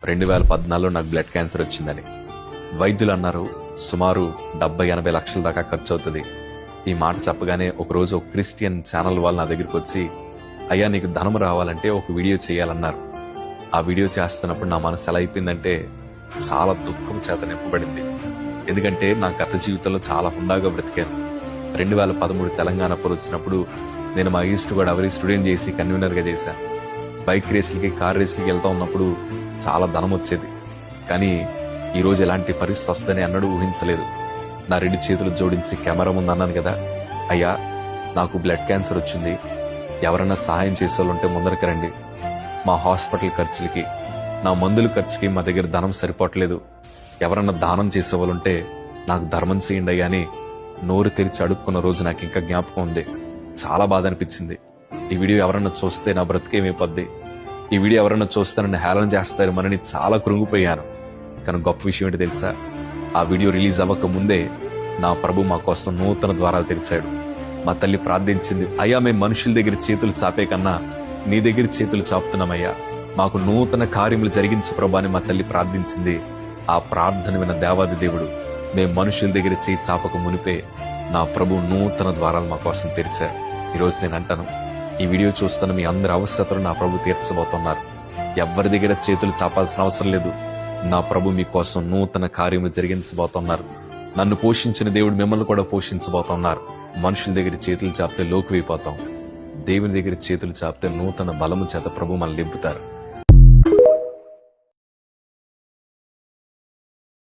2014లో నాకు blood cancer వచ్చిందని. వైద్యులు అన్నారు సుమారు 70-80 లక్షల దాకా ఖర్చు అవుతుంది. ఈ మాట చెప్పగానే ఒకరోజు ఒక క్రిస్టియన్ ఛానల్ వాళ్ళు నా దగ్గరికి వచ్చి, అయ్యా నీకు ధనం రావాలంటే ఒక వీడియో చేయాలన్నారు. ఆ వీడియో చేస్తున్నప్పుడు నా మనసు ఎలా అయిపోయిందంటే చాలా దుఃఖం చేత నింపబడింది. ఎందుకంటే నా గత జీవితంలో చాలా హుందాగా బ్రతికాను. 2013 తెలంగాణ అప్పుడు వచ్చినప్పుడు నేను మా ఈస్ట్ గోదావరి స్టూడెంట్ చేసి కన్వీనర్గా చేశాను. బైక్ రేసులకి కార్ రేసులకి వెళ్తా ఉన్నప్పుడు చాలా ధనం వచ్చేది. కానీ ఈరోజు ఎలాంటి పరిస్థితి వస్తుందని అన్నడూ ఊహించలేదు. నా 2 చేతులు జోడించి కెమెరా ముందు అన్నాను కదా, అయ్యా నాకు బ్లడ్ క్యాన్సర్ వచ్చింది, ఎవరన్నా సహాయం చేసేవాళ్ళుంటే ముందరికి రండి. మా హాస్పిటల్ ఖర్చులకి, నా మందుల ఖర్చుకి మా దగ్గర ధనం సరిపోవట్లేదు. ఎవరన్నా దానం చేసేవాళ్ళుంటే నాకు ధర్మం చేయండి అయ్యా అని నోరు తెరిచి అడుక్కున్న రోజు నాకు ఇంకా జ్ఞాపకం ఉంది. చాలా బాధ అనిపించింది. ఈ వీడియో ఎవరన్నా చూస్తే నా బ్రతికేమైపోద్ది, ఈ వీడియో ఎవరన్నా చూస్తే నన్ను హేళన చేస్తారు మనని చాలా కృంగిపోయాను. కానీ గొప్ప విషయం ఏంటి తెలుసా, ఆ వీడియో రిలీజ్ అవ్వక ముందే నా ప్రభు మా కోసం నూతన ద్వారాలు తెరిచాడు. మా తల్లి ప్రార్థించింది, అయ్యా మేము మనుషుల దగ్గర చేతులు చాపే కన్నా నీ దగ్గర చేతులు చాపుతున్నామయ్యా, మాకు నూతన కార్యములు జరిగించు ప్రభు అని మా తల్లి ప్రార్థించింది. ఆ ప్రార్థన విన్న దేవాది దేవుడు మేము మనుషుల దగ్గర చేయి చాపక మునిపే నా ప్రభు నూతన ద్వారాలు మా కోసం తెరిచారు. ఈరోజు నేను అంటాను, ఈ వీడియో చూస్తున్న మీ అందరి అవసరతలు నా ప్రభు తీర్చబోతున్నారు. ఎవరి దగ్గర చేతులు చాపాల్సిన అవసరం లేదు. నా ప్రభు మీకోసం నూతన కార్యములు జరిగించబోతున్నారు. నన్ను పోషించిన దేవుడు మిమ్మల్ని కూడా పోషించబోతున్నారు. మనుషుల దగ్గర చేతులు చాపితే లోకువైపోతాం, దేవుని దగ్గర చేతులు చాపితే నూతన బలము చేత ప్రభు మనల్ని నింపుతారు.